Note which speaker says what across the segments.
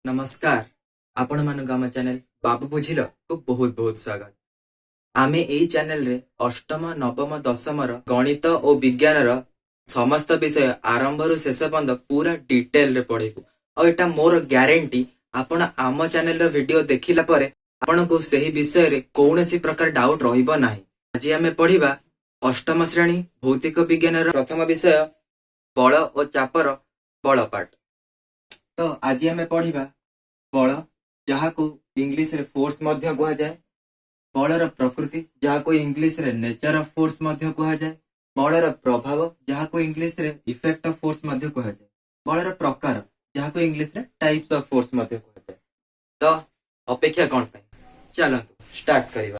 Speaker 1: नमस्कार आपण मानक आम चैनल बाबू बुझिल को बहुत बहुत स्वागत। आमे एई चैनल रे अष्टम नवम दशम गणित और विज्ञान समस्त विषय आरंभ रु शेष पर्यंत पूरा डिटेल रे पढ़ेबू और एटा मोर ग्यारंटी आपण आम चैनल रो वीडियो देखिला परे आपण को सही विषय रे कौनसी प्रकार डाउट रहिबो नाही। आज आमे पढ़िबा अष्टम श्रेणी भौतिक विज्ञान रो प्रथम विषय बल और चापर बल पाठ। तो आज आमे पढ़िबा बल जहाँ को इंग्लिश रे फोर्स मध्य कहा जाए, बलर प्रकृति जहाँ को इंग्लिश रे नेचर ऑफ फोर्स मध्य कहा जाए, बलर प्रभाव जहाँ को इंग्लिश रे इफेक्ट ऑफ फोर्स मध्य कहा जाए, बलर प्रकार जहाँ को इंग्लिश रे टाइप्स ऑफ फोर्स मध्य कहा जाए। तो अपेक्षा कौन पाए, चलंतु स्टार्ट करिबा।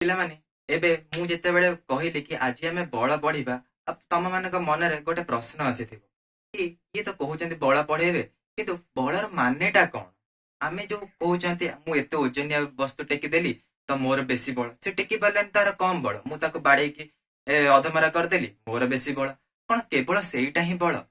Speaker 1: पिला माने एबे मु जेते बेले कहिली कि आज आमे बल पढ़िबा, अब तम मानक मन रे गोटे प्रश्न आसीथिबो कि ये तो कहउचंती बल पढ़ेबे किंतु बलर मानेटा कोन। आमे जो कहउचंती मु एते ओजनिया वस्तु टेकी देली तो मोर बेसी बल, से टेकी पारलेन तार कम बल, मु ताको बाडे की अधमरा कर देली मोर बेसी बल, कोन केवल सेईटा ही बल।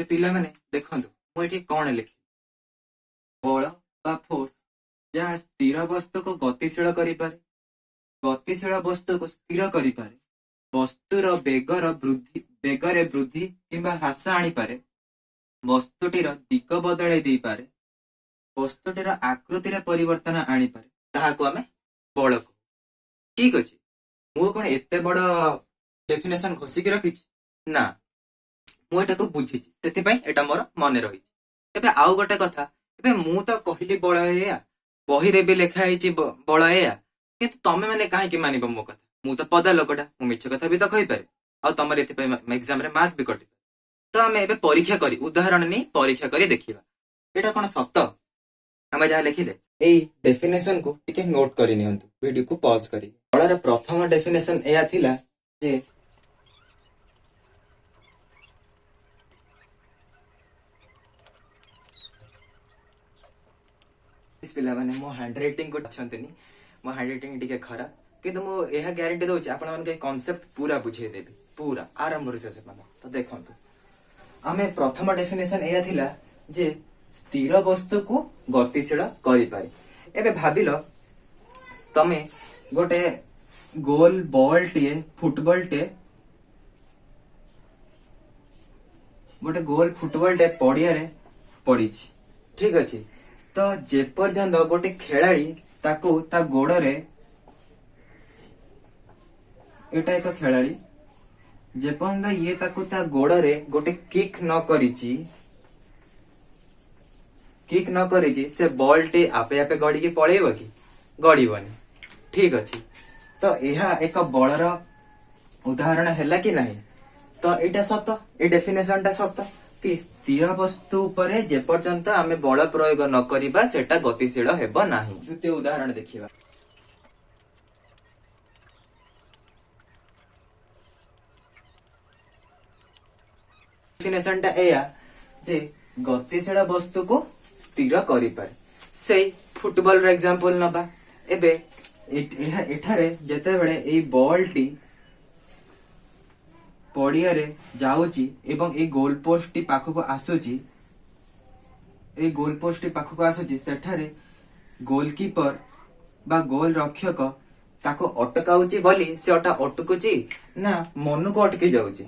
Speaker 1: पिला माने देखंतु मु एठी कोन लिखि, बल बा फोर्स जहाँ स्थिर वस्तु को गतिशील करि पारे, गतिशील वस्तु को स्थिर करि पारे, वस्तुर बेगरे वृद्धि किंबा ह्रास आनी पारे, वस्तुटीर दिग बदलाई देई पारे, वस्तुटीर आकृतिर परिवर्तन आनी पारे, ताहाको आमे बल को। ठीक अछि, मु कोन एते बड़ डेफिनेशन घोषिक रखिछि ना, मु एटा को बुझिछि सेति पई एटा मोर मने रहिछि। एबे आउ गोटे कथा, एबे मु तो कहिली बळ एया, बही रे भी लेखा हिछि बळ एया, किंतु तमे माने काहे कि मानिबो मो कथा। मु तो पदा लोकटा, मु मिछ कथा भी तो कहि पारे आ तमरे एति पई एग्जाम रे मार्क भी कटि। तो हमें एबे परीक्षा करी उदाहरण नहीं परीक्षा करी देखिबा एटा कोन सत्य। हमें जहाँ लिखिले एई डेफिनेशन को टिके नोट करि नियंतु, वीडियो को पॉज करी। बळर प्रथम डेफिनेशन एया थिला जे पिला माने मो हैंड राइटिंग को छंतनी, मो हैंड राइटिंग टिके खरा, किंतु मो एहा ग्यारंटी दोछि आपण मन के कांसेप्ट पूरा बुझे देबी पूरा आरंभ रे शेष पर्यंत। तो देखंतु आमे प्रथम डेफिनेशन एया थिला जे स्थिर वस्तु को गतिशील करि पारे। एबे भाबिलो तमे गोटे गोल बॉल टे फुटबॉल टे गोटे गोल फुटबॉल टे पड़िया रे पड़ीछि, ठीक अछि। तो जे पर्यंत गोटे खेलाड़ी ताको ता गोड़ रे, एटा एक खेलाड़ी जे पर्यंत ये ताको ता गोड़ रे गोटे किक न करिछि से बॉल टे आपे आपे गड़ी के पळेबो कि गड़ीबनी, ठीक अछि। तो यह एक बलर उदाहरण हैला कि नहीं। तो एटा सत्य, ए डेफिनेशन टा सत्य कि स्थिर वस्तु उपरे जे पर्यंत आमे बल प्रयोग न करिबा सेटा गतिशील हेबो नाही। द्वितीय उदाहरण देखिबा। डेफिनेशन टा एया जे गतिशील वस्तु को स्थिर करि पारे। सेई फुटबॉल रो एग्जांपल नबा। एबे एठारे जेते बेले ए बॉल टी पड़िया रे जाउची एवं ए गोल पोस्ट टी पाखको आसुची, ए गोल पोस्ट टी पाखको आसुची, सेठारे गोलकीपर बा गोल रक्षक ताको अटकाउची बोली से अटा अटकुची ना मनु को अटकी जाउची,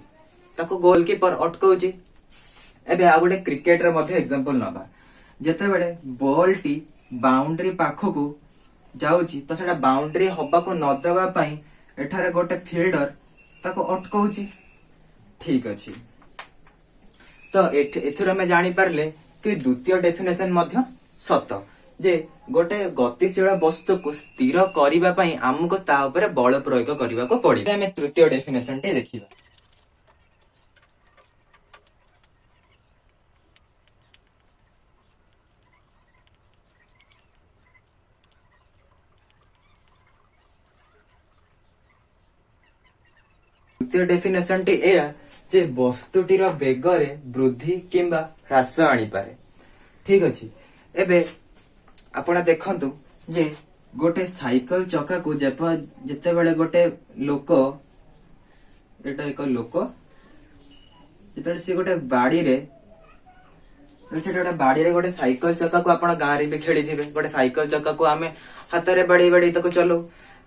Speaker 1: ताको गोलकीपर अटकाउची। एबे आ गोटे क्रिकेट रे मध्ये एग्जांपल नबा। ଯେତେବେଳେ ବଲ୍ ଟି ବାଉଣ୍ଡ୍ରି ପାଖକୁ ଯାଉଛି ତ ସେଟା ବାଉଣ୍ଡ୍ରି ହବାକୁ ନ ଦେବା ପାଇଁ ଏଠାରେ ଗୋଟେ ଫିଲ୍ଡର ତାକୁ ଅଟକଉଛି। ଠିକ ଅଛି, ତ ଏଥିରୁ ଆମେ ଜାଣିପାରିଲେ କି ଦ୍ୱିତୀୟ ଡେଫିନେସନ ମଧ୍ୟ ସତ, ଯେ ଗୋଟେ ଗତିଶୀଳ ବସ୍ତୁକୁ ସ୍ଥିର କରିବା ପାଇଁ ଆମକୁ ତା ଉପରେ ବଳ ପ୍ରୟୋଗ କରିବାକୁ ପଡିବ। ଆମେ ତୃତୀୟ ଡେଫିନେସନ ଟି ଦେଖିବା। ତୃତୀୟ ଡେଫିନେସନ ଟି ଏହା ଯେ ବସ୍ତୁଟିର ବେଗରେ ବୃଦ୍ଧି କିମ୍ବା ହ୍ରାସ ଆଣିପାରେ। ଠିକ ଅଛି, ଏବେ ଆପଣ ଦେଖନ୍ତୁ ଯେ ଗୋଟେ ସାଇକେଲ ଚକାକୁ ଯେତେବେଳେ ଗୋଟେ ଲୋକ, ଏଟା ଏକ ଲୋକ ଯେତେବେଳେ ସେ ଗୋଟେ ବାଡିରେ ଗୋଟେ ସାଇକେଲ ଚକାକୁ ଆପଣ ଗାଁରେ ବି ଖେଳିଥିବେ, ଗୋଟେ ସାଇକେଲ ଚକାକୁ ଆମେ ହାତରେ ବାଡେଇ ବାଡେଇ ତାକୁ ଚଲଉ।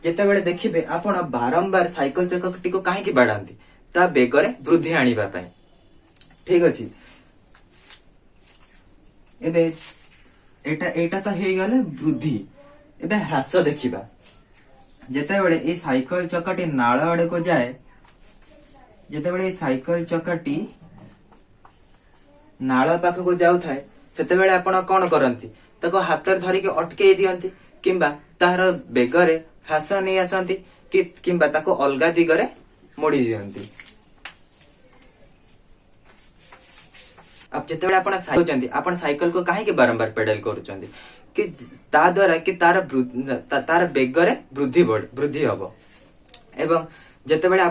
Speaker 1: ଯେତେବେଳେ ଦେଖିବେ ଆପଣ ବାରମ୍ବାର ସାଇକେଲ ଚକଟିକୁ କାହିଁକି ବାଡାନ୍ତି? ତା ବେଗରେ ବୃଦ୍ଧି ଆଣିବା ପାଇଁ। ଠିକ ଅଛି, ଏବେ ଏଇଟା ତ ହେଇଗଲେ ବୃଦ୍ଧି। ଏବେ ହ୍ରାସ ଦେଖିବା। ଯେତେବେଳେ ଏଇ ସାଇକେଲ ଚକଟି ନାଳ ଆଡକୁ ଯାଏ, ଯେତେବେଳେ ଏଇ ସାଇକେଲ ଚକଟି ନାଳ ପାଖକୁ ଯାଉଥାଏ, ସେତେବେଳେ ଆପଣ କଣ କରନ୍ତି? ତାକୁ ହାତରେ ଧରିକି ଅଟକେଇ ଦିଅନ୍ତି କିମ୍ବା ତାହାର ବେଗରେ ହ୍ରାସ ନେଇ ଆସନ୍ତି କିମ୍ବା ତାକୁ ଅଲଗା ଦିଗରେ ମୋଡି ଦିଅନ୍ତି। ଯେତେବେଳେ ଆପଣ ସାଇକେଲକୁ କାହିଁକି ବାରମ୍ବାର ପେଡାଲ କରୁଛନ୍ତି? କି ତା ଦ୍ୱାରା କି ତାର ବେଗରେ ବୃଦ୍ଧି ହବ। ଏବଂ ଯେତେବେଳେ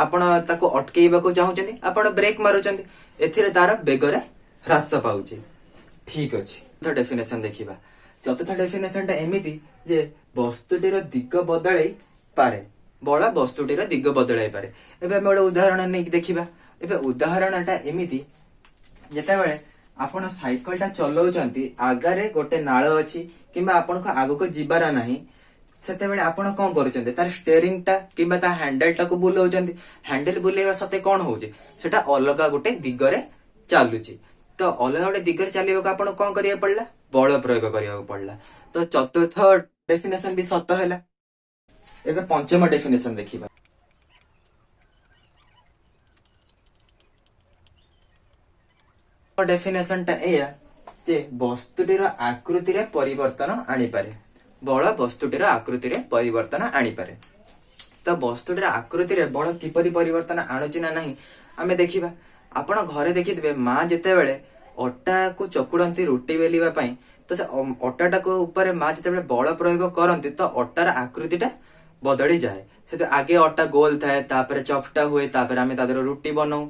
Speaker 1: ଆପଣ ତାକୁ ଅଟକେଇବାକୁ ଚାହୁଁଛନ୍ତି, ଆପଣ ବ୍ରେକ୍ ମାରୁଛନ୍ତି, ଏଥିରେ ତାର ବେଗରେ ହ୍ରାସ ପାଉଛି। ଠିକ ଅଛି, ଡେଫିନେସନ ଦେଖିବା। ଚତୁର୍ଥ ଡେଫିନେସନ ଟା ଏମିତି ଯେ ବସ୍ତୁଟିର ଦିଗ ବଦଳାଇ ପାରେ, ବଳ ବସ୍ତୁଟିର ଦିଗ ବଦଳାଇ ପାରେ। ଏବେ ଆମେ ଗୋଟେ ଉଦାହରଣ ନେଇକି ଦେଖିବା। ଏବେ ଉଦାହରଣଟା ଏମିତି, ଯେତେବେଳେ ଆପଣ ସାଇକେଲ ଟା ଚଲାଉଛନ୍ତି, ଆଗରେ ଗୋଟେ ନାଳ ଅଛି କିମ୍ବା ଆପଣଙ୍କୁ ଆଗକୁ ଯିବାର ନାହିଁ, ସେତେବେଳେ ଆପଣ କଣ କରୁଛନ୍ତି? ତାର ଷ୍ଟେରିଂ ଟା କିମ୍ବା ତା ହ୍ୟାଣ୍ଡେଲ ଟାକୁ ବୁଲାଉଛନ୍ତି। ହ୍ୟାଣ୍ଡେଲ ବୁଲେଇବା ସତ୍ତ୍ୱେ କଣ ହଉଛି? ସେଟା ଅଲଗା ଗୋଟେ ଦିଗରେ ଚାଲୁଛି। ତ ଅଲଗା ଗୋଟେ ଦିଗରେ ଚାଲିବାକୁ ଆପଣ କଣ କରିବାକୁ ପଡିଲା? ବଳ ପ୍ରୟୋଗ କରିବାକୁ ପଡିଲା। ତ ଚତୁର୍ଥ ଡେଫିନେସନ ବି ସତ ହେଲା। ଏବେ ପଞ୍ଚମ ଡେଫିନେସନ ଦେଖିବା। ଡେଫିନେସନ ଟା ଏଇଆ ଯେ ବସ୍ତୁଟିର ଆକୃତିରେ ପରିବର୍ତ୍ତନ ଆଣିପାରେ। ବଳ ବସ୍ତୁଟିର ଆକୃତିରେ ପରିବର୍ତ୍ତନ ଆଣିପାରେ। ତ ବସ୍ତୁଟିର ଆକୃତିରେ ବଳ କିପରି ପରିବର୍ତ୍ତନ ଆଣୁଛି ନା ନାହିଁ ଆମେ ଦେଖିବା। ଆପଣ ଘରେ ଦେଖିଥିବେ, ମା ଯେତେବେଳେ ଅଟାକୁ ଚକୁଡନ୍ତି ରୁଟି ବେଲିବା ପାଇଁ, ତ ସେ ଅଟାଟାକୁ ଉପରେ ମା ଯେତେବେଳେ ବଳ ପ୍ରୟୋଗ କରନ୍ତି, ତ ଅଟାର ଆକୃତିଟା ବଦଳି ଯାଏ। ଆଗେ ଅଟା ଗୋଲ ଥାଏ, ତାପରେ ଚପଟା ହୁଏ, ତାପରେ ଆମେ ତା ଦେହରେ ରୁଟି ବନାଉ।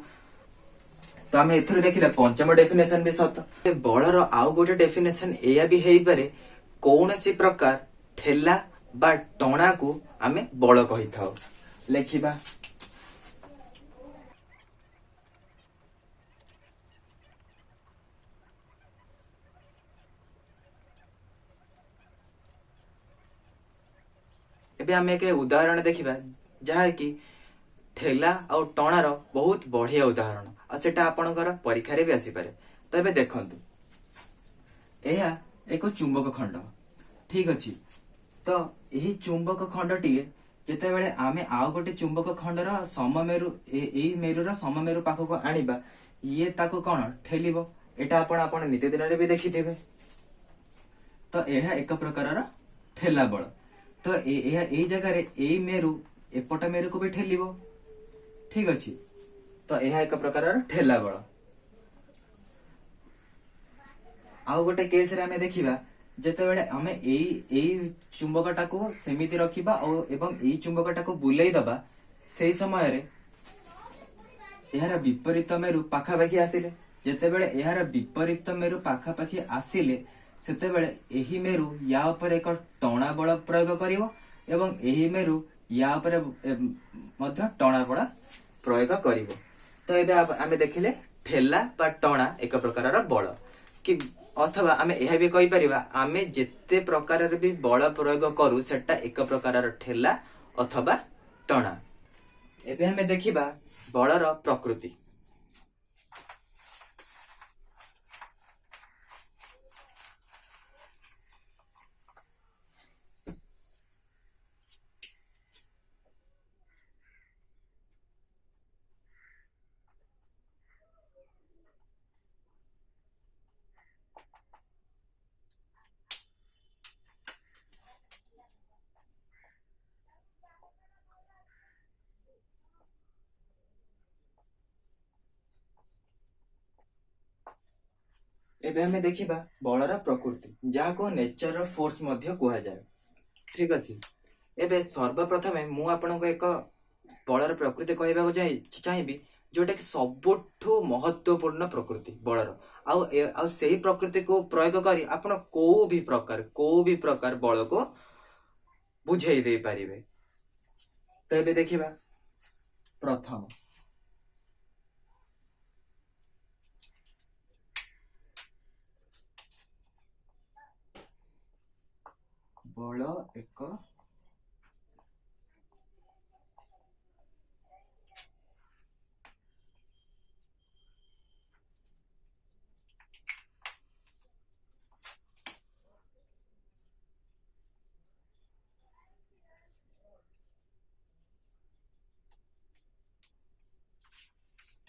Speaker 1: ତ ଆମେ ଏଥିରୁ ଦେଖିଲେ ପଞ୍ଚମ ଡେଫିନେସନ ବି ସତ। ବଳର ଆଉ ଗୋଟେ ଡେଫିନେସନ ଏଇଆ ବି ହେଇପାରେ, କୌଣସି ପ୍ରକାର ଠେଲା ବା ଟଣାକୁ ଆମେ ବଳ କହିଥାଉ। ଲେଖିବା। ଏବେ ଆମେ ଏକ ଉଦାହରଣ ଦେଖିବା, ଯାହାକି ଠେଲା ଆଉ ଟଣାର ବହୁତ ବଢିଆ ଉଦାହରଣ, ଆଉ ସେଟା ଆପଣଙ୍କର ପରୀକ୍ଷାରେ ବି ଆସିପାରେ। ତ ଏବେ ଦେଖନ୍ତୁ, ଏହା ଏକ ଚୁମ୍ବକ ଖଣ୍ଡ। ଠିକ ଅଛି, ତ ଏହି ଚୁମ୍ବକ ଖଣ୍ଡଟିଏ ଯେତେବେଳେ ଆମେ ଆଉ ଗୋଟେ ଚୁମ୍ବକ ଖଣ୍ଡର ଏଇ ମେରୁର ସମମେରୁ ପାଖକୁ ଆଣିବା, ଇଏ ତାକୁ କଣ ଠେଲିବ। ଏଟା ଆପଣ ନିତିଦିନରେ ବି ଦେଖିଥିବେ। ତ ଏହା ଏକ ପ୍ରକାରର ଠେଲା ବଳ। ତ ଏହା ଏଇ ଜାଗାରେ ଏଇ ମେରୁ ଏପଟ ମେରୁକୁ ବି ଠେଲିବ। ଠିକ ଅଛି, ତ ଏହା ଏକ ପ୍ରକାରର ଠେଲା ବଳ। ଆଉ ଗୋଟେ କେସରେ ଆମେ ଦେଖିବା, ଯେତେବେଳେ ଆମେ ଏଇ ଚୁମ୍ବକଟାକୁ ସେମିତି ରଖିବା ଏବଂ ଏଇ ଚୁମ୍ବକଟାକୁ ବୁଲେଇ ଦବା, ସେଇ ସମୟରେ ଏହାର ବିପରୀତ ମେରୁ ପାଖାପାଖି ଆସିଲେ, ଯେତେବେଳେ ଏହାର ବିପରୀତ ମେରୁ ପାଖାପାଖି ଆସିଲେ, ସେତେବେଳେ ଏହି ମେରୁ ୟା ଉପରେ ଏକ ଟଣା ବଳ ପ୍ରୟୋଗ କରିବ ଏବଂ ଏହି ମେରୁ ୟା ଉପରେ ମଧ୍ୟ ଟଣା ବଳ ପ୍ରୟୋଗ କରିବ। ତ ଏବେ ଆମେ ଦେଖିଲେ ଠେଲା ବା ଟଣା ଏକ ପ୍ରକାରର ବଳ, କି ଅଥବା ଆମେ ଏହା ବି କହିପାରିବା, ଆମେ ଯେତେ ପ୍ରକାରର ବି ବଳ ପ୍ରୟୋଗ କରୁ, ସେଟା ଏକ ପ୍ରକାରର ଠେଲା ଅଥବା ଟଣା। ଏବେ ଆମେ ଦେଖିବା ବଳର ପ୍ରକୃତି। एबे हमें देखिबा बलर प्रकृति जहाँ नेचर फोर्स मध्य कह जाए। ठीक अच्छे। एबे सर्वप्रथमे मु आपनको एक बलर प्रकृति कहवाक चाहिए जोटा कि सबुठु महत्वपूर्ण प्रकृति बलर आउ से प्रकृति को प्रयोग करी आपण को भी प्रकार बल को बुझे दे पारिबे। तो एबे देखिबा प्रथम बल एक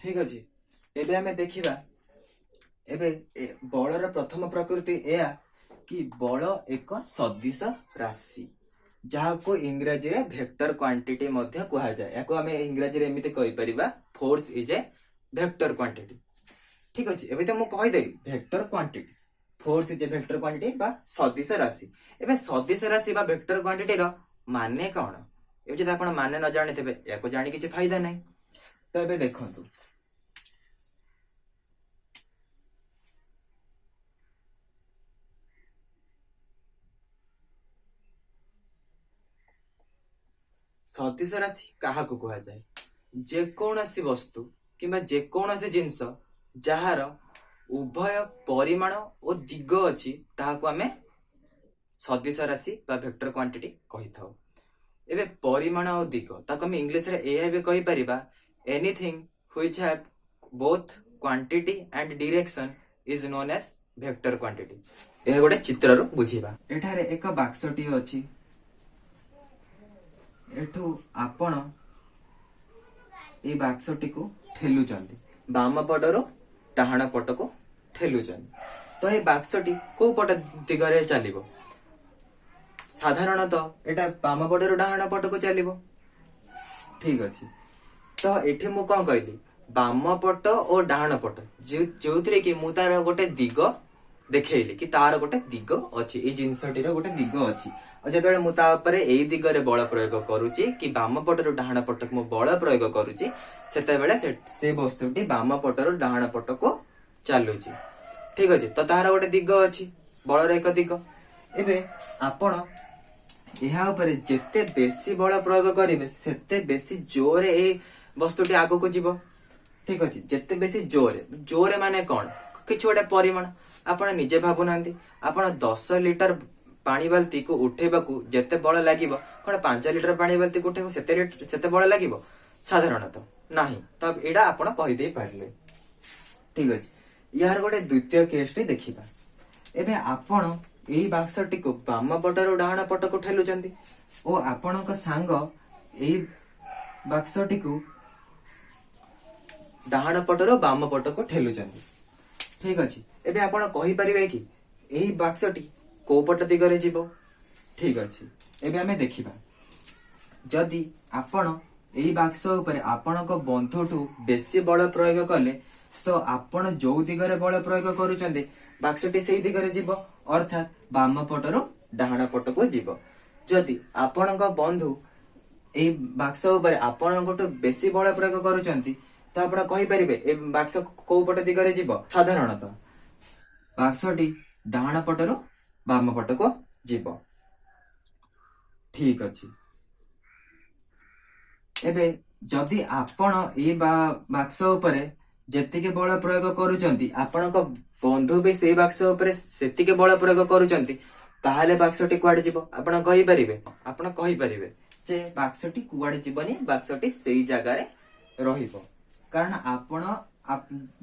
Speaker 1: ठीक अच्छे। एबे हमें देखिबा एबे बलर प्रथम प्रकृति या कि बल एक सदिश राशि जहाँ को इंग्रजी रे वेक्टर क्वांटिटी मध्य कहा जाए। याको हमें इंग्रजी रे एमिति कहि परिबा force is a vector quantity. ठीक अछि। एबे त मु कहि देली vector quantity force is a vector quantity बा सदिश राशि। एबे सदिश राशि बा वेक्टर क्वांटिटी रो माने कोन ए जे आपण माने न जानि थेबे याको जानि किछि फायदा नै। तो एबे देखंतु सदिश राशि कहा कह जाए जेकोसी वस्तु किंबा जेकोसी जिनस जार उभय परिमाण और दिग अच्छी ताहाको आमे सदिश राशि बा वेक्टर क्वांटिटी कहि थाउ। एबे परिमाण और दिग ताको आमे इंग्लिश रे एया भी कहि परिबा anything which have both quantity and direction is known as vector quantity. एहा गोटे चित्र रो बुझिबा। एठारे एक बाक्सटी अछि एठू आपण ए बाक्सटी को ठेलुचंदी बाम पटरो डाहाण पट को ठेलुचंदी। तो ये बाक्सटी को पट दिगरे चलिबो साधारणतः एटा बाम पटरो डाहाण पट को चलिबो। ठीक अछि। तो एठी मु कोन कहली बाम पट और डाहाण पट जोथरे कि मु तार गोटे दिग देखैली कि तार गोटे दिग अछि ए जिंसटी रो गोटे दिग अछि और जतबे मु ता ऊपर एई दिगरे बल प्रयोग करूची कि बाम पटरो डाहाण पटक मु बल प्रयोग करूची सेते बेले से वस्तुटी बाम पटरो डाहाण पटको चालुची। ठीक अछि। तो तार गोटे दिग अछि बलर एक दिग। एबे आपण एहा ऊपर जेते बेसी बल प्रयोग करिवे सेते बेसी जोरे ए वस्तुटी आगो को जीवो। ठीक अछि। जेते बेसी जोरे माने कोन किछ गोटे परिमाण आपण निजे भाबु नांती आपण 10 लिटर पानी बाल्टी को उठेबाकू जेते बल लागिबो कोन 5 लिटर पानी बाल्टी को उठेबो सेते बल लागिबो साधारणतः नाही। तब एडा आपण कहि दे पारले। ठीक अछि। यार गोटे द्वितीय केसटी देखिबा। एबे आपण एई बाक्सटी को बाम पटरो डाहाण पट को ठेलुचंदी ओ आपणक सांग एई बाक्सटी को डाहाण पटरो बाम पट को ठेलुचंदी। ठीक अछि। एबे आपण कहि परिबे कि एई बाक्सटी को पट दिगरे जीवो। ठीक अछि। एबे हमें देखिबा जदि आपण एई बाक्स ऊपर आपणक बंधुठू बेसी बल प्रयोग कले तो आपण जो दिगरे बल प्रयोग करूचंदी बाक्सटी सेई दिगरे जीवो अर्थात बाम पटरो डाहाण पट को जीवो। जदि आपणक बंधु एई बाक्स ऊपर आपणकठू बेसी बल प्रयोग करूचंती तो आपण कहि परिबे ए बाक्स को पट दिगरे जीवो साधारणतः बाक्सटी डाहाण पटरो बाम पट को जीवो। ठीक अछि। एबे जदि आपण ए बाक्स ऊपर जेतिके बल प्रयोग करूचंती आपणक बंधु भी सेई बाक्स ऊपर सेतिके बल प्रयोग करूचंती ताहाले बाक्सटी कुआडे जीवो आपण कहि परिबे जे बाक्सटी कुआडे जीवनी बाक्सटी सेई जगह रे रहिबो कारण आपण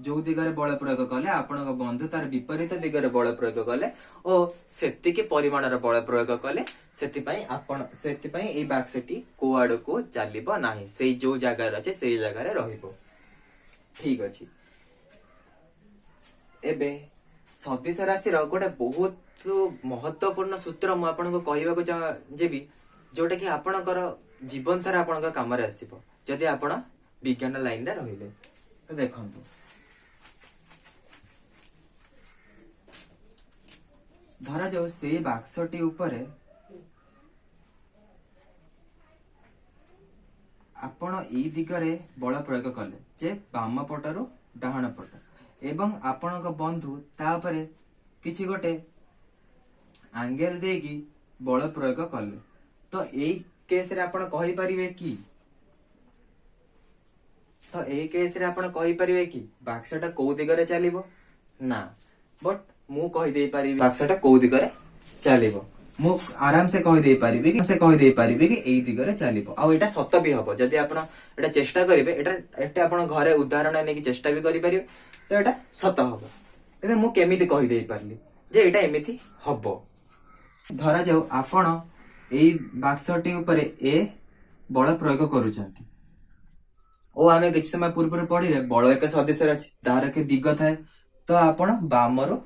Speaker 1: जो दिगरे बल प्रयोग कले आपणक बंधु तार विपरीत दिगरे बल प्रयोग कले ओ सेतिके परिमाणर बल प्रयोग कले सेतिपई ए बाक्सटी कुआडे को चलिबो नाही सेई जो जगह रे अछि सेई जगह रे रहिबो। ठीक अछि। एबे सदिश राशि रो गोटे बहुत महत्वपूर्ण सूत्र मु आपनको कहइबाको जेबी जोटा कि आपणकर जीवन सारा आपणक काम रे आसीबो जदि आपण विज्ञान लाइन रे रहिले। तो देखंतु ଧରା ଯାଉ ସେଇ ବାକ୍ସଟି ଉପରେ ଆପଣ ଏଇ ଦିଗରେ ବଳ ପ୍ରୟୋଗ କଲେ ଯେ ବାମ ପଟରୁ ଡାହାଣ ପଟ ଏବଂ ଆପଣଙ୍କ ବନ୍ଧୁ ତା ଉପରେ କିଛି ଗୋଟେ ଆଙ୍ଗେଲ ଦେଇକି ବଳ ପ୍ରୟୋଗ କଲେ ତ ଏଇ କେସରେ ଆପଣ କହିପାରିବେ କି ବାକ୍ସଟା କୋଉ ଦିଗରେ ଚାଲିବ ନା ବଟ୍ ମୁଁ କହିଦେଇ ପାରିବି ବାକ୍ସଟା କୋଉ ଦିଗରେ ଚାଲିବ ମୁଁ ଆରାମ ସେ କହିଦେଇ ପାରିବି କି ଏଇ ଦିଗରେ ଚାଲିବ ଆଉ ଏଇଟା ସତ ବି ହବ ଯଦି ଆପଣ ଏଟା ଚେଷ୍ଟା କରିବେ ଏଟା ଆପଣ ଘରେ ଉଦାହରଣ ନେଇକି ଚେଷ୍ଟା ବି କରିପାରିବେ ତ ଏଟା ସତ ହବ ଏବେ ମୁଁ କେମିତି କହିଦେଇ ପାରିଲି ଯେ ଏଇଟା ଏମିତି ହବ ଧରାଯାଉ ଆପଣ ଏଇ ବାକ୍ସଟି ଉପରେ ଏ ବଳ ପ୍ରୟୋଗ କରୁଛନ୍ତି ଓ ଆମେ କିଛି ସମୟ ପୂର୍ବରୁ ପଢିଲେ ବଳ ଏକ ସଦସ୍ୟ ଅଛି ତାହାର ଏକ ଦିଗ ଥାଏ ତ ଆପଣ ବାମରୁ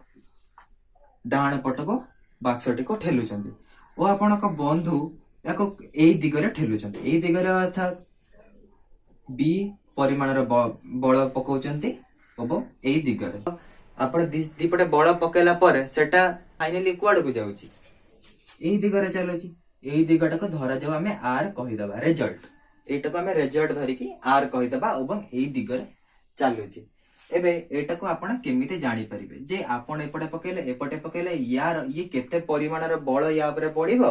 Speaker 1: ଡାହାଣ ପଟକୁ ବାକ୍ସଟିକୁ ଠେଲୁଛନ୍ତି ଓ ଆପଣଙ୍କ ବନ୍ଧୁ ୟାକୁ ଏଇ ଦିଗରେ ଠେଲୁଛନ୍ତି ଏଇ ଦିଗରେ ଅର୍ଥାତ୍ ବି ପରିମାଣର ବଳ ପକାଉଛନ୍ତି ଏବଂ ଏଇ ଦିଗରେ ଆପଣ ଦିପଟେ ବଳ ପକେଇଲା ପରେ ସେଟା ଫାଇନାଲି କୁଆଡକୁ ଯାଉଛି ଏଇ ଦିଗରେ ଚାଲୁଛି ଏଇ ଦିଗଟାକୁ ଧରାଯାଉ ଆମେ ଆର କହିଦବା ରେଜଲ୍ଟ ଏଇଟାକୁ ଆମେ ରେଜଲ୍ଟ ଧରିକି ଆର କହିଦବା ଏବଂ ଏଇ ଦିଗରେ ଚାଲୁଛି ଏବେ ଏଇଟାକୁ ଆପଣ କେମିତି ଜାଣିପାରିବେ ଯେ ଆପଣ ଏପଟେ ପକେଇଲେ ୟାର ଇଏ କେତେ ପରିମାଣର ବଳ ୟା ଉପରେ ପଡିବ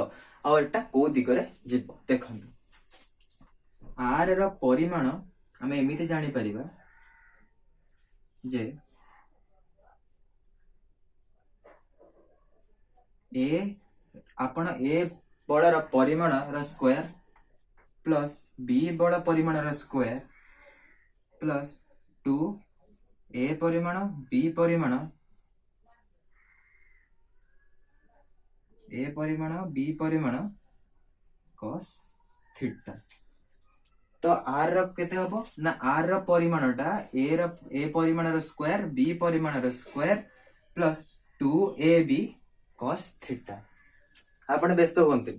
Speaker 1: ଆଉ ଏଟା କୋଉ ଦିଗରେ ଯିବ ଦେଖନ୍ତୁ ଆର ର ପରିମାଣ ଆମେ ଏମିତି ଜାଣିପାରିବା ଯେ ଆପଣ ଏ ବଳର ପରିମାଣର ସ୍କୋୟାର ପ୍ଲସ୍ ବି ବଳ ପରିମାଣର ସ୍କୋୟାର ପ୍ଲସ୍ 2 ଏ ପରିମାଣ ବି ପରିମାଣ cos थीटा ତ r ର କେତେ ହବ ନା r ର ପରିମାଣଟା ଏ ପରିମାଣର ସ୍କୋୟାର b ପରିମାଣର square plus 2ab cos theta ଆପଣ ବ୍ୟସ୍ତ ହୁଅନ୍ତି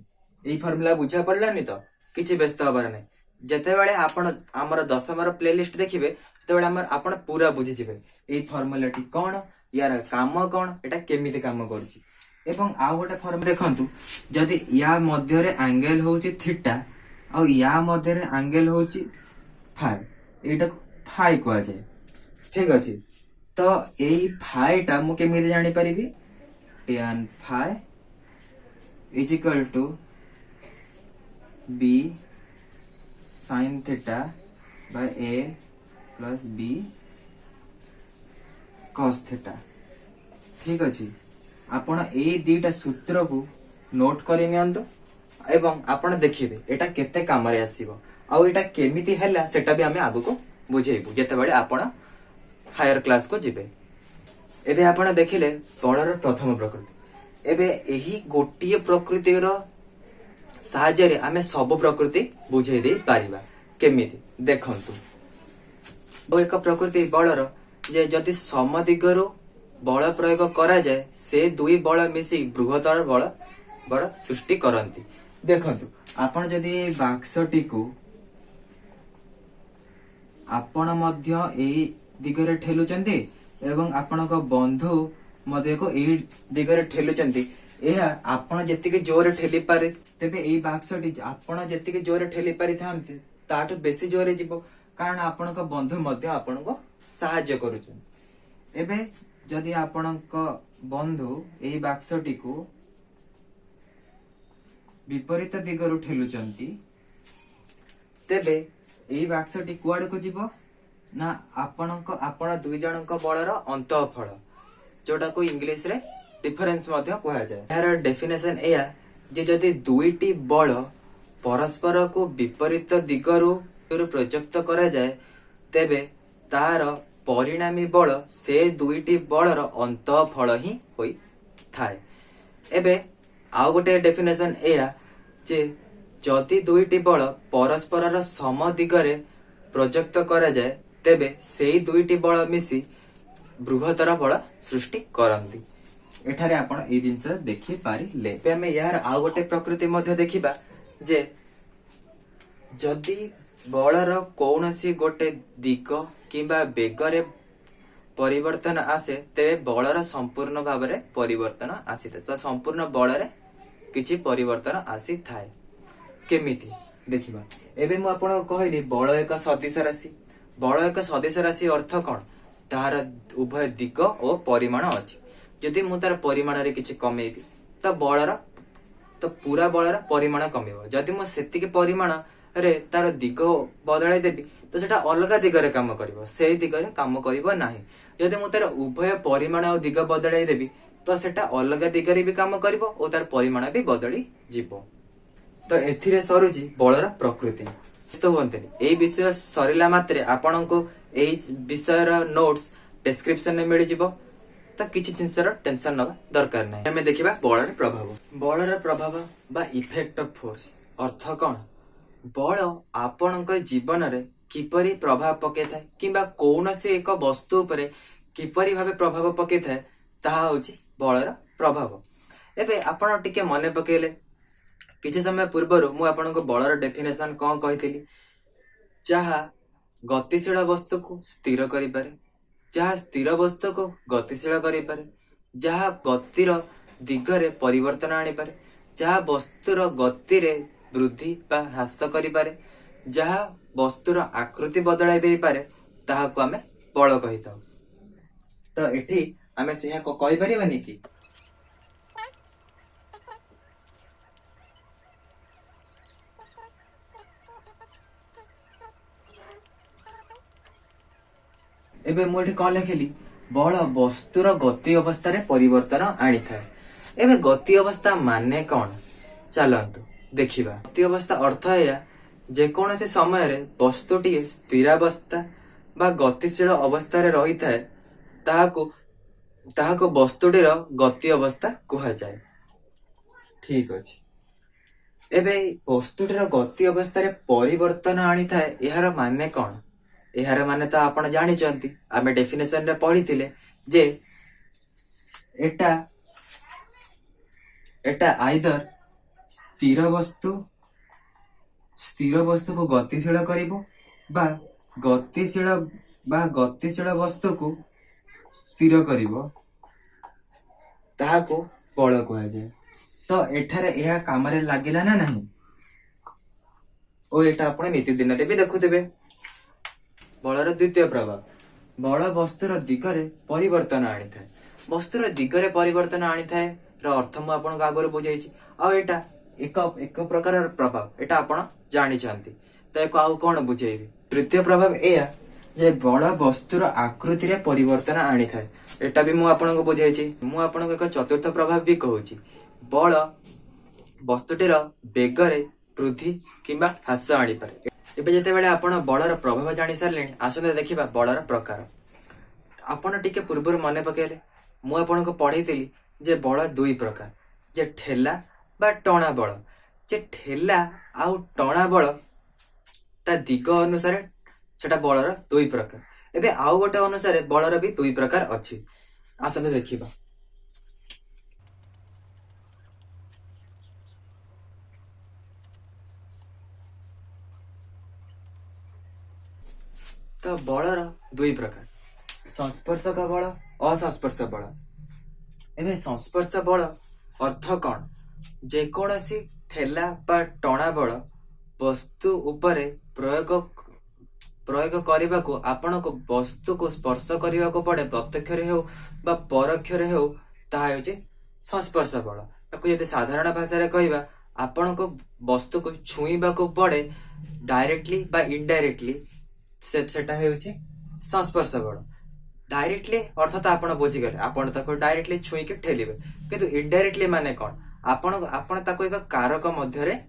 Speaker 1: ଏଇ ଫର୍ମୁଲା ବୁଝା ପଡିଲାନି ତ କିଛି ବ୍ୟସ୍ତ ହବାର ନାହିଁ ଯେତେବେଳେ ଆପଣ ଆମର ଦଶମର ପ୍ଲେଲିଷ୍ଟ ଦେଖିବେ ସେତେବେଳେ ଆପଣ ପୁରା ବୁଝିଯିବେ ଏଇ ଫର୍ମୁଲାଟି କଣ ୟାର କାମ କଣ ଏଟା କେମିତି କାମ କରୁଛି ଏବଂ ଆଉ ଗୋଟେ ଫର୍ମୁଲା ଦେଖନ୍ତୁ ଯଦି ୟା ମଧ୍ୟରେ ଆଙ୍ଗେଲ ହଉଛି थीटा ଆଉ ୟା ମଧ୍ୟରେ ଆଙ୍ଗେଲ ହଉଛି फाइ ଏଇଟାକୁ फाइ କୁହାଯାଏ ଠିକ ଅଛି ତ ଏଇ फाइଟା ମୁଁ କେମିତି ଜାଣି ପାରିବି tan phi is equal to b sin theta by a plus b cos theta ठीक अछि आपण एई दीटा सूत्र को नोट करि नियंतु एवं आपण देखिबे एटा केते काम रे आसीबो आ एटा केमिति हैला सेटा भी हमें आगु को बुझेइबु जेते बेले आपण हायर क्लास को जिबे एबे आपण देखिले बळर प्रथम प्रकृति एबे एही गोटिए प्रकृति रो साहाय्य रे आमे सब प्रकृति बुझेइ दे पारिबा केमिति देखंतु ओ एक प्रकृति बळर जे जदि सम दिगरो बल प्रयोग करा जाए से दुई बल मिसी बृहत्तर बल सृष्टि करती देखंतु आपण जदि बाक्सटी को आपण मध्य एई दिगरे ठेलुचंती एवं आपणक बंधु मध्य को एई दिगरे ठेलुचंती एहा आपण जेतिके जोरे ठेली पारे तेबे एई बाक्सटी आपण जेतिके जोरे ठेली पारि थांते ताठु बेसी जोरे जिवो कारण आपणक बंधु मध्य आपणको सहाय्य करूछन एबे जदि आपणक बंधु एई बाक्सटी को विपरीत दिगरु ठेलुचंती तेबे एई बाक्सटी कुआड को जिवो ना आपण दुई जनक बळर अंतःफल जोटा को इंग्लिश रे डिफरेंस मध्य कहा जाए यार डेफिनेशन एया जे जदि दुईटी बळ परस्पर को विपरीत दिगरु प्रयुक्त करा जाए तेबे तार परिणामी बल से दुईटी बलर अंतःफल ही होई थाए एबे आउ गोटे डेफिनेशन एया जे जदि दुईटी बल परस्पर सम दिगरे प्रयुक्त करा जाए तेबे सेई दुईटी बल मिसी बृहत्तर बल सृष्टि करंती एठारे आपण ए जिंस देखि पारिले आमे यार आउ गोटे प्रकृति मध्य देखिबा जे जदि बलर कौनसी गोटे दिग किंबा बेगरे परिवर्तन आसे तेबे बलर संपूर्ण भाव में परिवर्तन आसी था। तो संपूर्ण बल किछि परिवर्तन आसी थाए। केमिति देखिबा एबे मु आपन कहली बल एक सदिश राशि। बल एक सदिश राशि अर्थ कौन तार उभय दिग और परिमाण अछि। जदि मु तार परिमाण रे किछि कमेबी तो बलर तो पूरा बलर परिमाण कमिबो। जदि मु सेतिके परिमाण रे तार दिग बदलाई देबी तो सेटा अलग दिगरे काम करिवो, सेही दिगरे काम करिवो नाही। जदि मु तार उभय परिमाण और दिग बदलाई देबी तो सेटा अलग दिगरे भी काम करिवो और तार परिमाण भी बदली जिवो। तो एथिरे सरुची बलर प्रकृति। तो होंते एई विषय सरिला मात्रे आपनको एई विषयर नोट्स डिस्क्रिप्शन में मिल जिवो। तो किछि जिंसर टेंशन नबा दरकार नै। हमें देखिबा बलर प्रभाव। बलर प्रभाव बा इफेक्ट ऑफ फोर्स अर्थ कोन बल आपणक जीवन रे किपरि प्रभाव पके थाए किंबा कौनसी एक वस्तु उपरे किपरि भाबे प्रभाव पके थाए ताहा होची बलर प्रभाव। एबे आपण टिके मने पकेले किछि समय पूर्व मु आपनको बलर डेफिनेशन कोन कहितली जहा गतिशील वस्तु को स्थिर करि पारे, जहा स्थिर वस्तु को गतिशील करि पारे, जहा गतिर दिगरे परिवर्तन आनि पारे, जहा वस्तुर गति रे वृद्धि बा ह्रास करि पारे, जहा वस्तुर आकृति बदलाई दे पारे ताहाको आमे बल कहिताउ। तो एठी आमे सेहा को कहि परिबानी कि एबे मोठी कौन लिखिली बल वस्तुर गति अवस्था रे परिवर्तन आनी थाए। एबे गति अवस्था माने कौन चलंतु देखिबा। गति अवस्था अर्थ है जे कोनसे समय रे वस्तुटी स्थिरावस्था बा गतिशील अवस्था रे रही थाए ताहाको वस्तुटीर गति अवस्था कुहा जाए। ठीक अछि। एबे वस्तुटीर गति अवस्था रे परिवर्तन आनी थाए एहार माने कौन एहार माने तो आपण जानि चंती आमे डेफिनेशन रे पढ़ी थिले जे एटा आइदर स्थिर वस्तु को गतिशील करिवो बा गतिशील वस्तु को स्थिर करिवो ताहाको बल कुहा जाए। तो एठारे एहा काम रे लागिला ना नहीं ओ एटा आपण नीति दिन रे भी देखुथिबे। बलर द्वितीय प्रभाव बल वस्तुर दिगरे परिवर्तन आनी थाए। वस्तुर दिगरे परिवर्तन आनी थाए र अर्थ मु आपन आगर बुझाइछि आ एटा एक प्रकार प्रभाव एटा आपण जानि छांती। तो एको आउ कोन बुझेइबी। तृतीय प्रभाव एया जे बल वस्तुर आकृति रे परिवर्तन आनी थाए एटा भी मु आपन को बुझाइछि। मु आपन को एक चतुर्थ प्रभाव भी कहूछि बल वस्तुटीर बेगरे वृद्धि किंबा ह्रास आनी पारे। एबे जते बेले आपण बलर प्रभाव जानि सारले आसंते देखिबा बलर प्रकार। आपण टिके पूर्व मने पकेले मु आपन को पढैतिली जे बल दुई प्रकार जे ठेला बा टणा बल। जे ठेला आउ टणा बल ता दिग अनुसार सेटा बलर दुई प्रकार। एबे आउ गोटे अनुसार बलर भी दुई प्रकार अछि आसंते देखिबा। तो बलर दुई प्रकार संस्पर्शक बल असंस्पर्श बल। एबे संस्पर्श बल अर्थ कौन जे कोनसी ठेला बा टणा बल वस्तु उपरे प्रयोग करबा को आपण को वस्तु को स्पर्श करबा को पड़े प्रत्यक्ष रे हो बा परोक्ष रे हो ता होचे संस्पर्श बल। ताको यदि साधारण भाषा रे कहबा आपण को वस्तु को छुईबा को पड़े डायरेक्टली बा इनडायरेक्टली सेटा हेउची संस्पर्श बल। डायरेक्टली अर्थात आपण बुझी गले आपण ताको डायरेक्टली छुई के ठेलिबे किंतु इनडायरेक्टली माने कोन आपण ताको एक कारक मध्य रे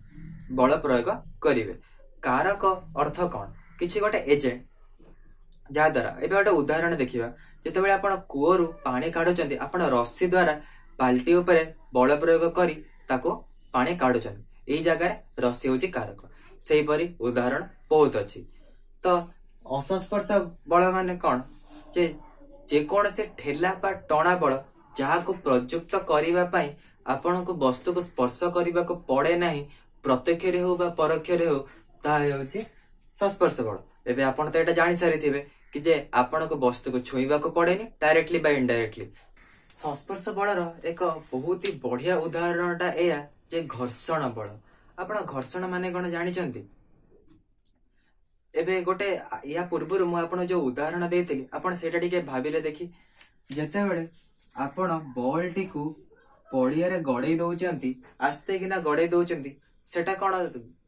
Speaker 1: बल प्रयोग करिवे। कारक अर्थ कोन किछि गोटे एजेंट जा द्वारा एबे गोटे उदाहरण देखिबा जते बेले आपण कुओरु पानी काढुचंती आपण रस्सी द्वारा बाल्टी ऊपर बल प्रयोग करी ताको पानी काढुचंती एई जगह रस्सी होची कारक। सेही परी उदाहरण बहुत अछि। तो असंस्पर्श बल माने कौन जे कौन से ठेला बा टणा बल जहा को प्रयुक्त करिबा पई आपण को वस्तु को स्पर्श करिबा को पड़े नाही प्रत्यक्ष रे हो बा परोक्ष रे हो ता होची संस्पर्श बल। एबे आपण तो एटा जानि सारिथिबे कि जे आपण को वस्तु को छुईबा को पड़ेनी डायरेक्टली बा इनडायरेक्टली। संस्पर्श बलर एक बहुत ही बढ़िया उदाहरणटा एया जे घर्षण बल। आपण घर्षण माने कोन जानिचंती? एबे गोटे या पूर्वरु मु आपण जो उदाहरण देइतिली आपण सेटा टिके भाबिले देखि, जेते बेले आपण बॉल टी को पड़िया रे गड़े दउचंती, आस्ते किना गड़े दउचंती, सेटा कोन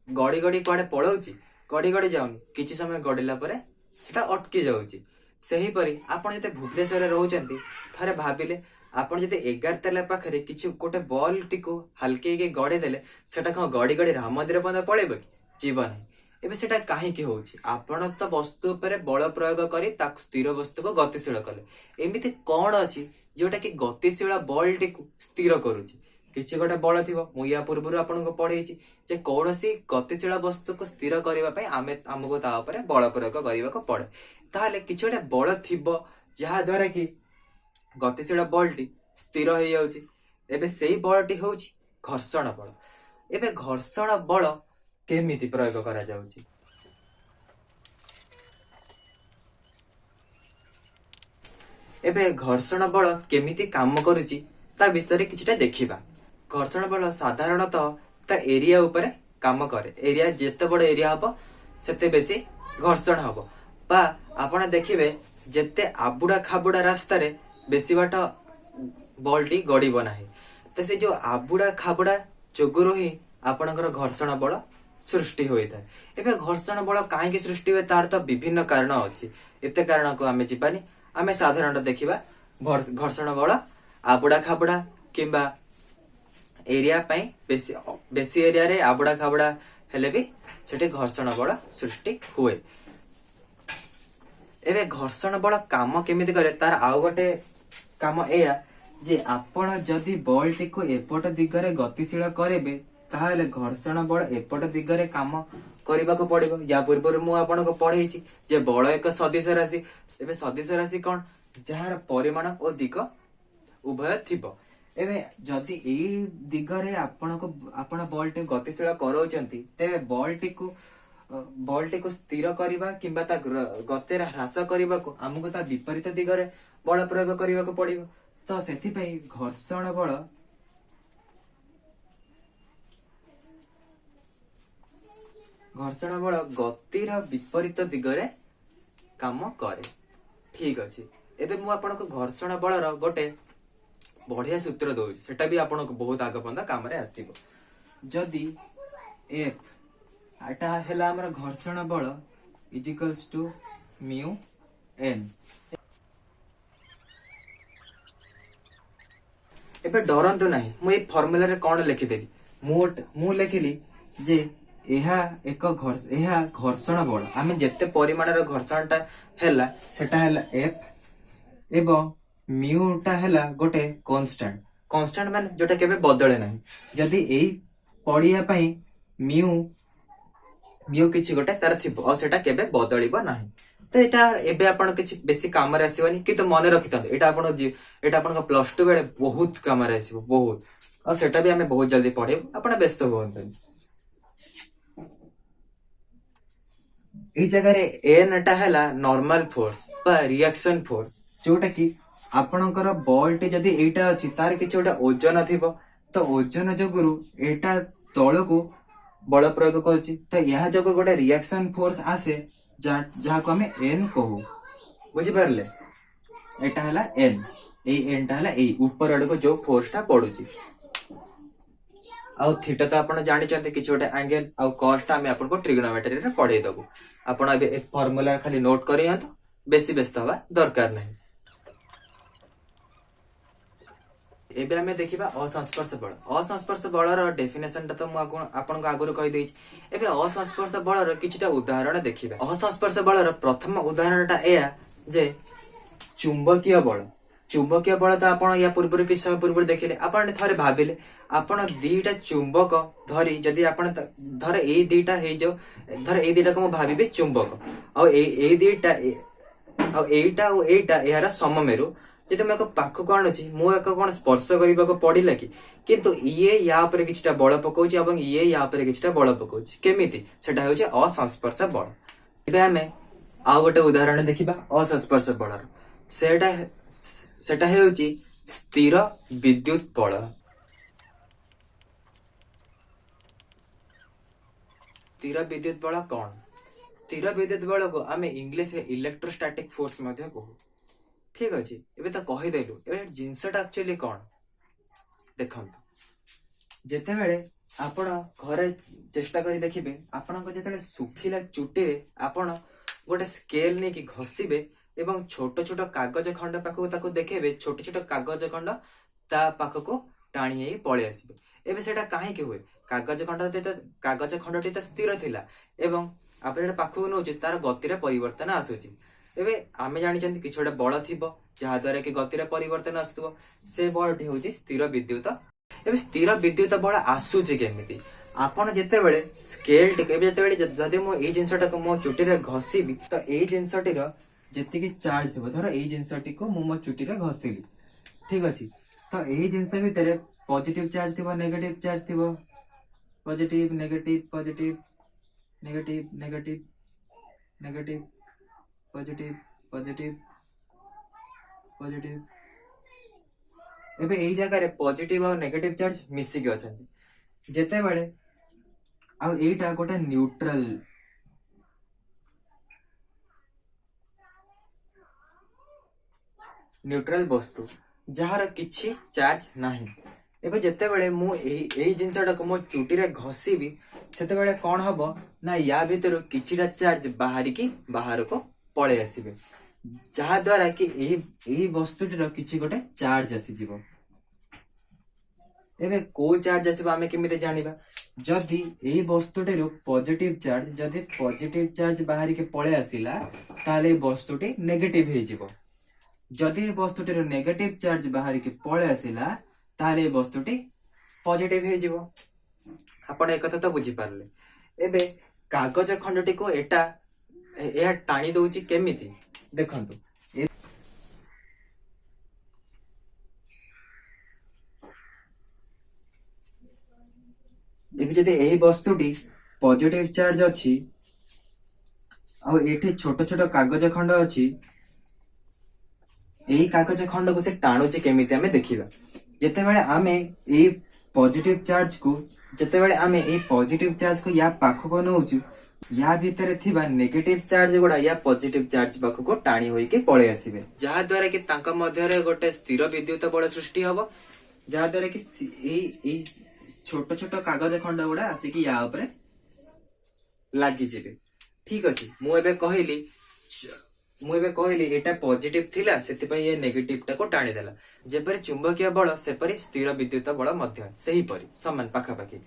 Speaker 1: गड़ी गड़ी कुआडे पळौची? गड़ी गड़ी जाउनी, किछि समय गड़िला परे सेटा अटकी जाउची। सही परी आपण जते भुवनेश्वर रे रहउचंती, थरे भाबिले आपण जते 11 तला पाखरे किछु गोटे बॉल टी को हल्के के गड़े देले सेटा कोन गड़ी गड़ी राम मंदिर पन पळेबो कि? जीवन एबे सेटा काहे के होउची? आपण तो वस्तु ऊपर बल प्रयोग करी ताक स्थिर वस्तु को गतिशील कले। एमिति कोन अछि जोटा कि गतिशील बॉल टी को स्थिर करूची? किछि गोटे बल थिबो, मु या पूर्वरु आपण को पढेइची जे कोनोसी गतिशील वस्तु को स्थिर करबा पई हमको ता ऊपर बल प्रयोग करबा को पड़े। ताले किछि गोटे बल थिबो जहा द्वारा कि गतिशील बल टी स्थिर हो जाउची। एबे सेही बल टी होउची घर्षण बल। एबे घर्षण बल केमिति प्रयोग करा जाउची? एबे घर्षण बल केमिति काम करूची ता विषय किछटा देखिबा। घर्षण बल साधारणतः ता एरिया ऊपर काम करे। एरिया जेते बड़ एरिया हबो सेते बेसी घर्षण हबो। बा आपण देखिबे जेते आबुडा खाबुडा रास्ता रे बेसी बाट बॉल टी गड़ीब नाही। तो से जो आबुडा खाबुडा जोगुरु ही आपणकर घर्षण बल सृष्टि होइता है। एबे घर्षण बल काहे सृष्टि होय तार तो विभिन्न कारण अछि। एते कारण को आमे जिबानी, आमे साधारणतः देखिबा घर्षण बल आबुडा खाबुडा किंबा एरिया पई बेसी एरिया रे आबुडा खाबुडा हेले भी सेठी घर्षण बल सृष्टि हुए। एबे घर्षण बल काम केमिति करे तार आउ गोटे काम एया जे आपण जदि बॉल टी को एपट दिगरे गतिशील करेबे ताहले घर्षण बल एपट दिगरे काम करबा को पड़िबो। या पूर्व मु आपण को पढेइची जे बल एक सदिश राशि। एबे सदिश राशि कोन? जहार परिमाण और दिग उभय थिबो। एबे जदि एई दिगरे आपण बॉल टी गतिशील करौचंती तेबे बॉल टी को स्थिर करबा किंबा ता गतिर ह्रास करबा को हमको ता विपरीत दिगरे बल प्रयोग करबा को पड़िबो। तो सेथि पई घर्षण बल गतिर विपरीत दिगरे काम करे। ठीक अछि। एबे मु आपण को घर्षण बलर गोटे बढ़िया सूत्र दउछि, सेटा भी आपण को बहुत आगे पंदा काम रे आसीबो। जदि एफ आटा हेला हमर घर्षण बल is equals to mu N. एबे डरंतु नाही, मु ए फार्मूला रे कोन लिखि देली? मु लिखिली जे एहा घर्षण बल आमे जेते परिमाण रो घर्षणटा हेला सेटा हेला एफ एवं म्यूटा हेला गोटे कांस्टेंट माने जोटा केबे बदले नाही। जदि एई पड़िया पई म्यू किछि गोटे तार थिबो और सेटा केबे बदलिबो नाही। तो एटा एबे आपण किछि बेसी काम रे आसीबनी, कि तो मने रखिथांते एटा आपण प्लस 2 बेले बहुत काम रे आसीबो बहुत। और सेटा भी हमें बहुत जल्दी पढेबो, आपण व्यस्त होंतन। ए जगह रे एन टा हेला नॉर्मल फोर्स बा रिएक्शन फोर्स, जोटा कि आपणकर बॉल टी जदि एटा अछि तार किछि ओटा ओजन थिबो तो ओजन जगुरु एटा तळको बल प्रयोग करछि। तो यह जगह गोटे रिएक्शन फोर्स आसे जहा को हमें एन कहू। बुझि परले? एटा हला एन, ए एन टा हला ए ऊपर आड़ को जो फोर्स टा पडुछि। आउ थीटा तो आपण जानि चंते किछि गोटे एंगल आउ कॉस टा हमें आपण को ट्रिगोनोमेट्री रे पढै दबो। आपण अबे ए फार्मूला खाली नोट करिया तो बेसी व्यस्त हवा दरकार नाही। एबे हमें देखिबा असंस्पर्श बल। असंस्पर्श बलर डेफिनेशन ता तो मु आपन को आगुर कहि देइछि। एबे असंस्पर्श बलर किछटा उदाहरण देखिबा। असंस्पर्श बलर प्रथम उदाहरणटा एया जे चुंबकीय बल। चुंबकीय बल तो आपण या पूर्व किछ समय पूर्व देखिले, आपण थरे भाबिले आपण दीटा चुंबक धरी जदि आपण धर ए दीटा हे जो धर ए दीटा को मु भाबिबे चुंबक और ए दीटा और एटा और एटा यार सममेरु। जदि मैं पाख को आणुची मु एक कोन स्पर्श करबा को पडिला कि, किंतु ये या ऊपर किछटा बल पकोछि एवं ये या ऊपर किछटा बल पकोछि। केमिति? सेटा होछि असंस्पर्श बल। एबे हमें आउ गोटे उदाहरण देखिबा असस्पर्श बलर सेटा सेटा हेउची स्थिर विद्युत बल। स्थिर विद्युत बल कौन? स्थिर विद्युत बल को आम इंग्लिश इलेक्ट्रोस्टैटिक फोर्स मध्य कहू। ठीक अच्छे एबे तो कहीदेलु एबे जिनसटा एक्चुअली कौन देखंतु जेतेबेले आपण घरे चेष्टा करी देखिबे आपन जेतेबेले सुखिला चुटी रे आपण गोटे स्केल ने की घसीबे एवं छोट छोट कागज खंड पाखको ताको देखेबे छोट छोट कागज खंड ता पाखको टाणी हेई पळे आसीबे। एबे सेटा काहे के हुए कागज खंडटी तो स्थिर थिला एवं आप जेटा पाखको नउचे तार गति रे परिवर्तन आसुची। एबे आमे जानि चंती किछ गोटे बल थिबो जहा द्वारा कि गति रे परिवर्तन आसुतबो से बलटी होची स्थिर विद्युत। एबे स्थिर विद्युत बल आसुची केमिति आपण जेतेबेले स्केल टिक एबे जेतेबेले जदि मो एई जिंसटा को मो चुटी रे घसीबी तो एई जिंसटी रो जेति कि चार्ज थिबो धर एई जिंसटी को मो चुटी रे घसीली ठीक अछि तो एई जिंस भितरे पॉजिटिव चार्ज थिबो नेगेटिव चार्ज थिबो positive negative positive negative negative negative positive positive positive. एबे एई जगह रे पॉजिटिव और नेगेटिव चार्ज मिसी के अछंती जेतेबेले आ एटा गोटे न्यूट्रल वस्तु जहार किछि चार्ज नाही। एबे जेतेबेले मु एई जिंसटा को मो चुटी रे घसीबी सेतेबेले कोन हबो ना या भितरु किछिटा चार्ज बाहर को पळे आसीबे जहा द्वारा कि एई वस्तुटी रो किछि गोटे चार्ज आसी जिवो। एबे को चार्ज आसीबो आमे केमिते जानिबा जदि एई वस्तुटी रो पॉजिटिव चार्ज जदि पॉजिटिव चार्ज बाहर के पळे आसीला ताले वस्तुटी नेगेटिव हे जिवो जदि वस्तुटी रो नेगेटिव चार्ज बाहर के पळे आसीला ताले वस्तुटी पॉजिटिव हे जिवो। आपण एक कथा तो बुझी पारले। एबे कागज खंडटी को एटा टाणी दउची केमिति देखंतु एबे जदि एही वस्तुटी पॉजिटिव चार्ज अछि आ एठी छोट छोट कागज खंड अछि एही कागज खंड को से टाणुची केमिति हमें देखिबा जेतेबेले आमे एही पॉजिटिव चार्ज को जेतेबेले आमे एही पॉजिटिव चार्ज को या पाखो को नउचु या भीतर थिबा नेगेटिव चार्ज गुडा या पॉजिटिव चार्ज पाखो को टाणी होई के पळे आसीबे जहा द्वारा कि तांका मध्य रे गोटे स्थिर विद्युत बल सृष्टि हबो जहा द्वारा कि एही छोट छोट कागज खंड गुडा आसी कि या ऊपर लागि जेबे। ठीक अछि मु एबे कहली एटा पॉजिटिव थिला सेति पई ये नेगेटिव टा को टाणी देला जेपरि चुंबकीय बल सेपरि स्थिर विद्युत बल मध्य सही परि समान पाखा पाखी।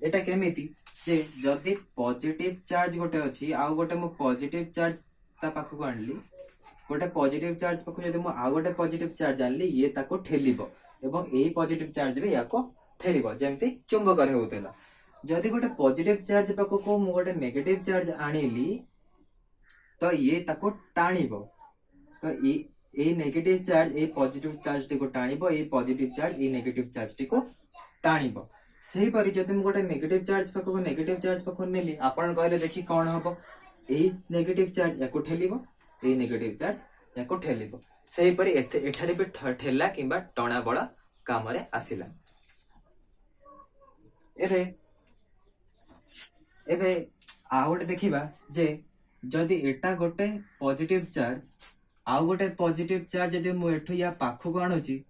Speaker 1: एटा केमिति जे जदि पॉजिटिव चार्ज गोटे अछि आ गोटे मु पॉजिटिव चार्ज ता पाखु को आनली गोटे पॉजिटिव चार्ज पाखु जदि मु आ गोटे पॉजिटिव चार्ज आनली ये ताको ठेलिबो एवं एही पॉजिटिव चार्ज बे याको ठेलिबो जेमति चुंबक रे होतेला। जदि गोटे पॉजिटिव चार्ज पाखु को मु गोटे नेगेटिव चार्ज आनिली तो ये ताको टाणीबो तो ए नेगेटिव चार्ज ए पॉजिटिव चार्ज टी को टाणीबो ए पॉजिटिव चार्ज ए नेगेटिव चार्ज टी को टाणीबो। सही परि जदि मु गोटे नेगेटिव चार्ज पाखु नेली आपण कहले देखि कोन हबो ए नेगेटिव चार्ज याको ठेलिबो ए नेगेटिव चार्ज याको ठेलिबो सही परि एठारे भी ठेला किबा टणा बळ काम रे आसिला। एबे आउट देखिबा जे जदि एटा गोटे पॉजिटिव चार्ज आउ गोटे पॉजिटिव चार्ज जदि मु एठु या पाखु को आणुची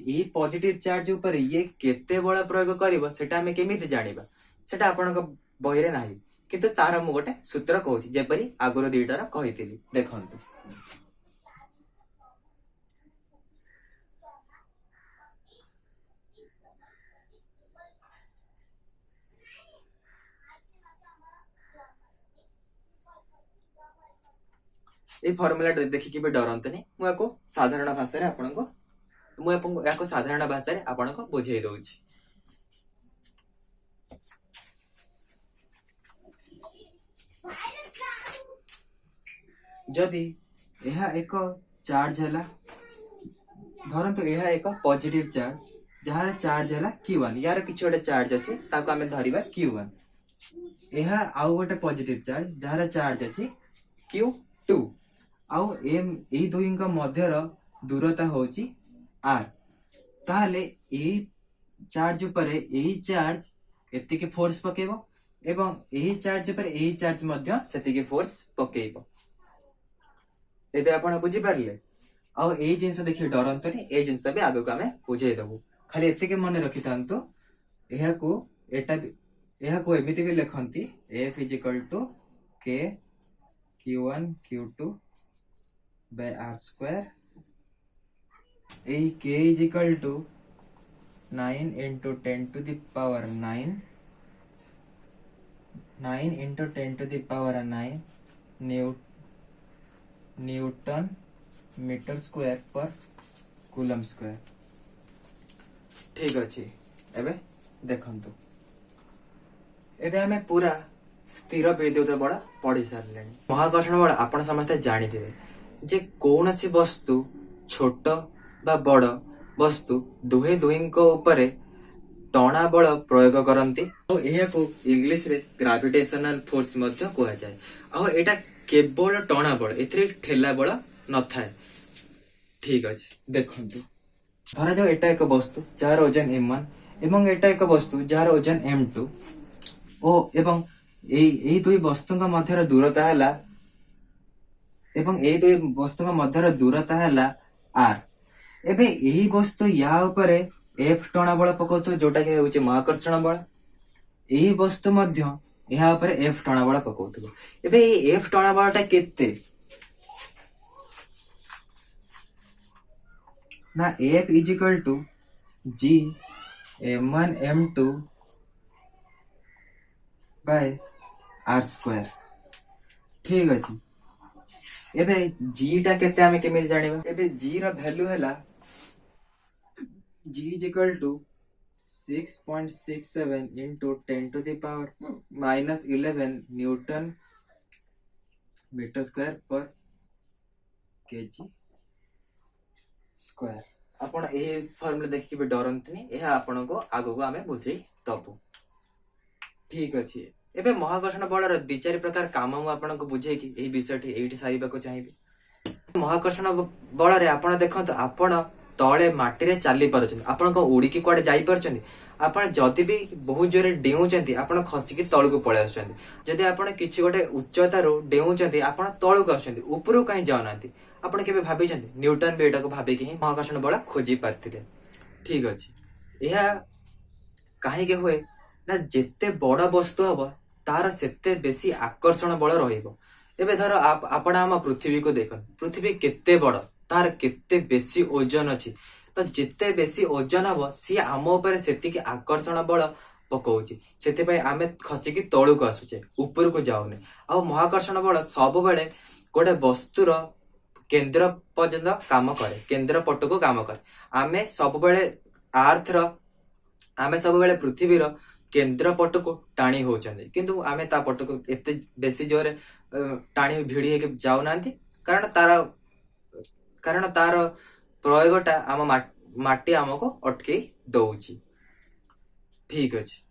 Speaker 1: ए पॉजिटिव चार्ज ऊपर ये केते बळ प्रयोग करबो सेटा हमें केमिति जानिबा सेटा आपनक बही रे नाही किंतु तार मु गोटे सूत्र कहूची जेपरि आगुरो दुईटार कहितली देखंतु। ए फॉर्मूला देखिक भी डरंतनी मुझे साधारण भाषा रे आपनको मुझे साधारण भाषा रे आपनको बुझाई दउची। जदि यह एक चार्ज है धरतु यह एक पॉजिटिव चार्ज जहां चार्ज है Q1 यार किछ गोटे चार्ज अछि ताको हमें धरिबा Q1 यह आउ गोटे पॉजिटिव चार्ज जार चार्ज अछि Q2 आउ एम ए दुईଙ୍କ ମଧ୍ୟର ଦୂରତା ହେଉଛି r ताहले ए चार्ज उपरे ए चार्ज एतिके फोर्स पकेबो एवं ए चार्ज उपरे ए चार्ज मध्य सेतिके फोर्स पकेइबो एबे आपण बुझी पारले आउ ए जिंस देखि डरंतनी ए जिंस भी आगो को हमें बुझेइ दबु खाली एतिके मन रखि थांतो एहा को एमिति भी लिखंती F = K Q1 Q2 by R square A K = 9 into 10 to the power 9 into 10 to the power 9 newton metre square per coulomb square ठीक अच्छे एबे देखंतु एबे हमें पूरा स्थिर विद्युत बल पढ़ी सारे महाकर्षण बल आपण समस्ते जानिथिबे जे कौनसी वस्तु छोट बा बड़ वस्तु दुहे दुहींको उपरे टणा बल प्रयोग करती और यह को इंग्लिश रे ग्रेविटेशनल फोर्स मध्य कहा जाए और एटा केवल टणा बल एथरे ठेला बल न थाए ठीक अच्छे देखंतु धरा जाओ एटा एक वस्तु जार ओजन m1 एवं एटा एक वस्तु जार ओजन m2 ओ एवं एई दुई वस्तुଙ୍କ ମଧ୍ୟର ଦୂରତା ହେଲା एवं एई दुई वस्तुଙ୍କ ମଧ୍ୟର ଦୂରତା ହେଲା r एबे एई वस्तु या उपरे F टणा बल पकाउतो जोटा के होउचे महाकर्षण बल एई वस्तु मध्य या उपरे F टणा बल पकाउतो एबे एई F टणा बलटा केते ना F = G m1 m2 by R square ठीक अछि एबे G टा केते हमें केमे जानिबा एबे G रो वैल्यू हैला G = 6.67 into 10 to the power -11 newton metre square per kg square आपण ए फॉर्मूला देखि भी डरंतनी एहा आपण को आगो को हमें बुझेई दबु ठीक अछि एबे महाकर्षण बलर दि चारि प्रकार काम हम आपण को बुझे कि एही विषयटी एठी सारिबा को चाहिबे महाकर्षण बल रे आपण देखंत आपण तळे माटी रे चाली परछन आपण को उडी की कोडे जाई परछन आपण जति भी बहुत जोरे डेउचंती आपण खसी की तळ को पळे आछन जदि आपण किछि गोटे उच्चता रो डेउचंती आपण तळ को आछन ऊपर कहीं जाउनांती आपण केबे भाबी छथि न्यूटन बेटा को भाबे कि महाकर्षण बल खोजी पारथिले ठीक अछि एहा काहे के होए ना जेते बड़ वस्तु हबो तार सेते बेसी आकर्षण बल रहिबो एबे धर आपण हम पृथ्वी को देखन पृथ्वी केते बड़ तार केते बेसी ओजन अछि तो जेते बेसी ओजन हबो सी आम ऊपर सेति के आकर्षण बल पकाउची सेते पय आमे खसी की तळु को आसुचे ऊपर को जाउने आ महाकर्षण बल सब बेले गोटे वस्तुर केंद्र पर्यंत काम करे केंद्र पट को काम करे आमे सब बेले अर्थ रो आमे सब बेले पृथ्वी रो केंद्र पट को टाणी होचंदी किंतु आमे ता पट को एते बेसी जोरे टाणी भिड़ी के जाउ नांती कारण तार प्रयोगटा आम माटी आमको अटके दउची ठीक अछि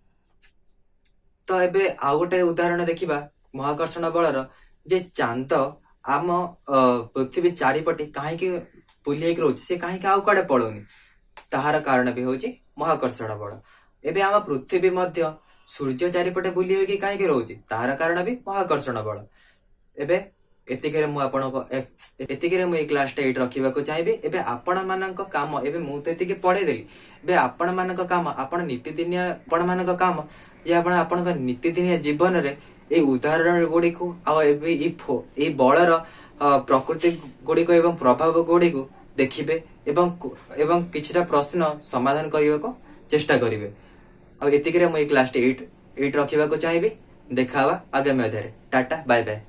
Speaker 1: तो एबे आ गोटे उदाहरण देखिबा महाकर्षण बलर जे चांद आम पृथ्वी चारिपटे काहे के बुलिए के रोची से काहे के आउ कड़े पड़ोनी ताहार कारण भी होची महाकर्षण बल एबे आम पृथ्वी मध्य सूर्य चारिपटे बुलिए के काहे के रोची ताहार कारण भी महाकर्षण बल एबे एतिकेरे मु आपनको एतिकेरे मु ए क्लास टा एट रखिबा को चाहिबे एबे आपण मानक काम एबे मु तो एतिके पढे देली एबे आपण मानक काम आपण नित्यदिनिया आपण मानक काम जे आपणक नित्यदिनिया जीवन रे ए उदाहरण गुडी को आ एबे ए बळर प्रकृति गुडी को एवं प्रभाव गुडी को देखिबे एवं किछटा प्रश्न समाधान करिबा को चेष्टा करिवे आ एतिकेरे मु ए क्लास टा एट रखिबा को चाहिबे देखावा आगामी अध्याय टाटा बाय बाय।